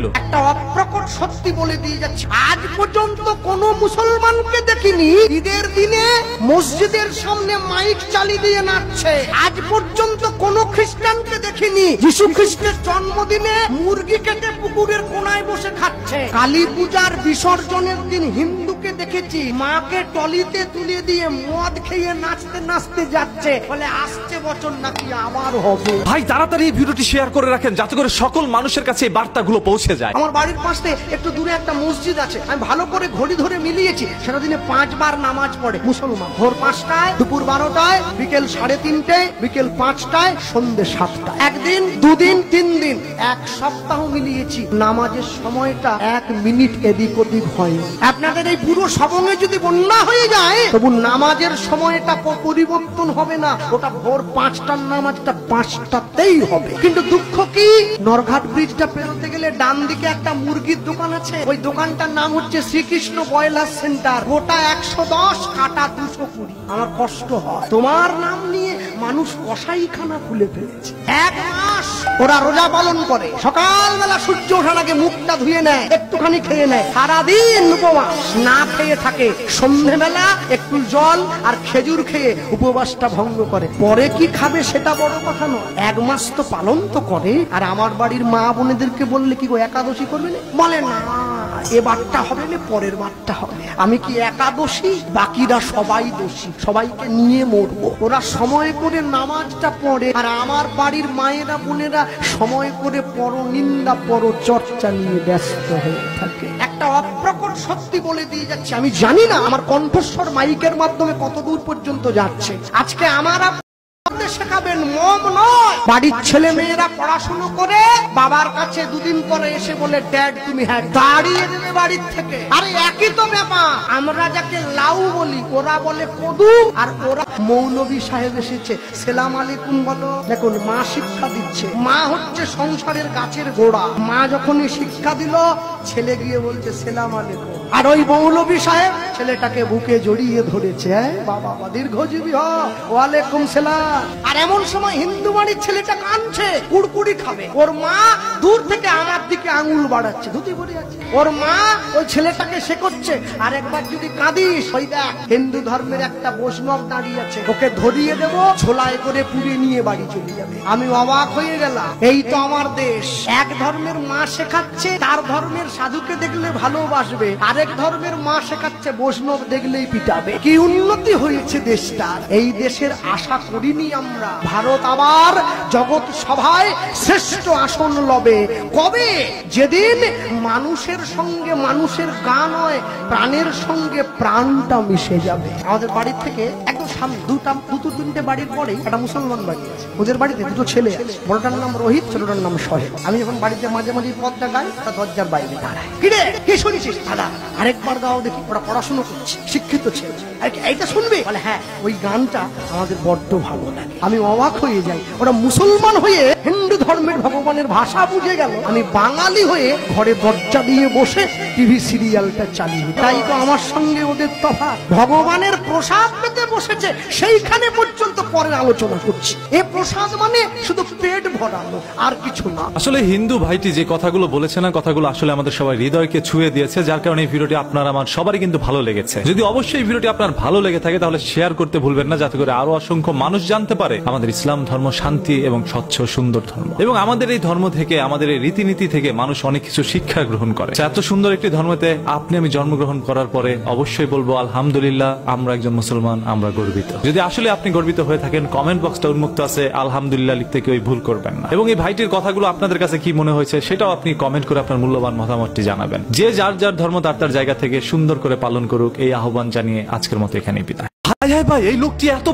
হইল? একটা অপ্রকট সত্যি বলে দিয়ে যাচ্ছে, আজ পর্যন্ত কোনো মুসলমানকে দেখিনি ঈদের দিনে মসজিদের সামনে মাইক চালিয়ে দিয়ে নাচছে। আজ পর্যন্ত কোনো খ্রিস্টানকে দেখিনি যিশু খ্রিস্টের জন্মদিনে মুরগি কেটে পুকুরের কোনায় বসে খাচ্ছে। কালী পূজার বিসর্জনের দিন হিন্দুকে দেখেছি মাকে টলিতে তুলে দিয়ে মদ খেয়ে নাচতে নাচতে যাচ্ছে, বলে আসছে বছর নাকি আবার হবে। ভাই তাড়াতাড়ি এই ভিডিওটি শেয়ার করে রাখেন যাতে করে সকল মানুষের কাছে এই বার্তাগুলো পৌঁছে যায়। আমার বাড়ির পাশে একটু দূরে একটা মসজিদ আছে, আমি ভালো করে ঘড়ি ধরে মিলিয়েছি, সেটা দিনে 5 বার নামাজ পড়ে মুসলমান। ভোর 5টায়, দুপুর 12টায়, বিকেল 3:30টায়, বিকেল 5টায়, সন্ধ্যে 7টায়। একদিন, দুদিন, 3 দিন, 1 সপ্তাহ মিলিয়েছি, নামাজের সময়টা 1 মিনিট এদিক ওদিক হয়। আপনাদের এই পুরো সবঙ্গে যদি বন্যা হয়ে যায় তবু নামাজের সময়টা পরিবর্তন হবে না, ওটা ভোর 5টার নামাজটা 5টাতেই হবে। কিন্তু দুঃখ কি, নরঘাট ব্রিজটা পেরোতে গেলে ডান দিকে একটা মুরগির দোকান আছে, ওই দোকানটার নাম হচ্ছে শ্রীকৃষ্ণ ব্রয়লার সেন্টার। গোটা 110, কাটা 220। আমার কষ্ট হয়, তোমার নাম নিয়ে মানুষ কসাইখানা খুলে ফেলেছে। 1 মাস ওরা রোজা পালন করে, সকালবেলা সূর্য ওঠার আগে মুখটা ধুয়ে নেয়, একটুখানি খেয়ে নেয়, সারাদিন উপবাস না খেয়ে থাকে, সন্ধ্যেবেলা একটু জল আর খেজুর খেয়ে উপবাসটা ভঙ্গ করে। পরে কি খাবে সেটা বড় কথা নয়, 1 মাস তো পালন তো করে। আর আমার বাড়ির মা বোনেদেরকে বললে কি গো একাদশী করবে না, বলে না এবারটা হবে না পরের বারটা হবে। আমি কি একাদশী, বাকিরা সবাই দোষী, সবাইকে নিয়ে মরবো। ওরা সময় করে নামাজটা পড়ে, আর আমার বাড়ির মায়েরা বোনেরা সময় করে পরনিন্দা পরচর্চা নিয়ে ব্যস্ত হয়ে থাকে। একটা অপ্রকট সত্যি বলে দিয়ে যাচ্ছে, আমি জানি না আমার কণ্ঠস্বর মাইকের মাধ্যমে কত দূর পর্যন্ত যাচ্ছে। আজকে আমার শেখাবেন মম নয়, বাড়ির ছেলে মেয়েরা পড়াশুনো করে বাবার কাছে 2 দিন পরে এসে বলে ড্যাড তুমি হ্যাঁ দাঁড়িয়ে দেবে বাড়ির থেকে। আরে একই তো ব্যাপার, আমরা যাকে লাউ বলি ওরা বলে কদু, আর ওরা মৌলভী সাহেব এসেছে সেলাম আলাইকুম বলো। দেখুন মা শিক্ষা দিচ্ছে, মা হচ্ছে সংসারের গাছের গোড়া। মা যখনই শিক্ষা দিল ছেলে গিয়ে বলছে সেলাম আলাইকুম, আর ওই মৌলভী সাহেব ছেলেটাকে বুকে জড়িয়ে ধরেছে, বাবা দীর্ঘজীবী হ, ওয়ালাইকুম সালাম। আর এমন সময় হিন্দু বাড়ির ছেলেটা কাঁদছে, কুড়কুড়ি খাবে, ওর মা দূর থেকে আমার দিকে আঙুল বাড়াচ্ছে, ধুতি পরে আছে। ওর মা ওই ছেলেটাকে শেখাচ্ছে, আর একবার যদি কাঁদিস ওই দেখ হিন্দু ধর্মের একটা বৈষ্ণব দাঁড়িয়ে আছে, ওকে ধরিয়ে দেবো, ঝোলায় করে পুড়ে নিয়ে বাড়ি চলে যাবে। আমি অবাক হয়ে গেলাম, এই তো আমার দেশ। এক ধর্মের মা শেখাচ্ছে তার ধর্মের সাধুকে দেখলে ভালোবাসবে, আরেক ধর্মের মা শেখাচ্ছে বৈষ্ণব দেখলেই পিটাবে। কি উন্নতি হয়েছে দেশটা, এই দেশের আশা করিনি আমরা। ভারত আবার জগৎ সভায় শ্রেষ্ঠ আসন লবে কবে, যেদিন মানুষের সঙ্গে মানুষের গান হয়, প্রাণের সঙ্গে প্রাণটা মিশে যাবে। আমাদের বাড়ির থেকে একদম সামনে দুটো 3টে বাড়ির পরেই একটা মুসলমান বাড়ি আছে, ওদের বাড়িতে 2 ছেলে আছে, বড়টার নাম রোহিত, ছোটটার নাম সোহেল। আমি যখন বাড়িতে মাঝে মাঝে পথটা গাই, তা দরজার বাইরে দাঁড়ায়, কিরে কি শুনেছিস দাদা, আরেকবার গাও দেখি। ওরা পড়াশোনা করছে, শিক্ষিত ছেলে, এইটা শুনবে, বলে হ্যাঁ ওই গানটা আমাদের বড্ড ভালো লাগে। আমি অবাক হয়ে যাই, ওরা মুসলমান হয়ে হিন্দু ধর্মের ভগবানের ভাষা বুঝে গেল, আমি বাঙালি হয়ে ঘরে দরজা দিয়ে বসে টিভি সিরিয়ালটা চালিয়ে। তাই তো আমার সঙ্গে ওদের তফাৎ, ভগবানের প্রসাদ পেতে বসেছে সেইখানে পর্যন্ত পরের আলোচনা করছি। এ প্রসাদ মানে শুধু পেট ভরানো আর কিছু না। আসলে হিন্দু ভাইটি যে কথাগুলো বলেছে না, কথাগুলো আসলে আমাদের সবাই হৃদয়কে ছুঁয়ে দিয়েছে, যার কারণে এই ভিডিওটি আপনার আমার সবারই কিন্তু ভালো লেগেছে। যদি অবশ্যই এই ভিডিওটি আপনার ভালো লেগে থাকে তাহলে শেয়ার করতে ভুলবেন না, যাতে করে আরো অসংখ্য মানুষ জানতে পারে আমাদের ইসলাম ধর্ম শান্তি এবং স্বচ্ছ সুন্দর ধর্ম, এবং আমাদের এই ধর্ম থেকে, আমাদের এই রীতিনীতি থেকে মানুষ অনেক কিছু শিক্ষা গ্রহণ করে। এত সুন্দর একটি ধর্মতে আপনি আমি জন্মগ্রহণ করার পরে অবশ্যই বলবো আলহামদুলিল্লাহ, আমরা একজন মুসলমান, আমরা গর্বিত। যদি আসলে আপনি গর্বিত হয়ে থাকেন, কমেন্ট বক্সটা উন্মুক্ত আছে, আলহামদুলিল্লাহ লিখতে কেউ ভুল করবেন না। এবং এই ভাইটির কথাগুলো আপনাদের কাছে কি মনে হয়েছে সেটাও আপনি কমেন্ট করে আপনার মূল্যবান মতামতটি জানাবেন। যে যার যার ধর্ম তার জায়গা থেকে সুন্দর করে পালন করুক, এই আহ্বান জানিয়ে আজকের মতো এখানেই বিদায়। হায় হায় ভাই, এই লোকটি এত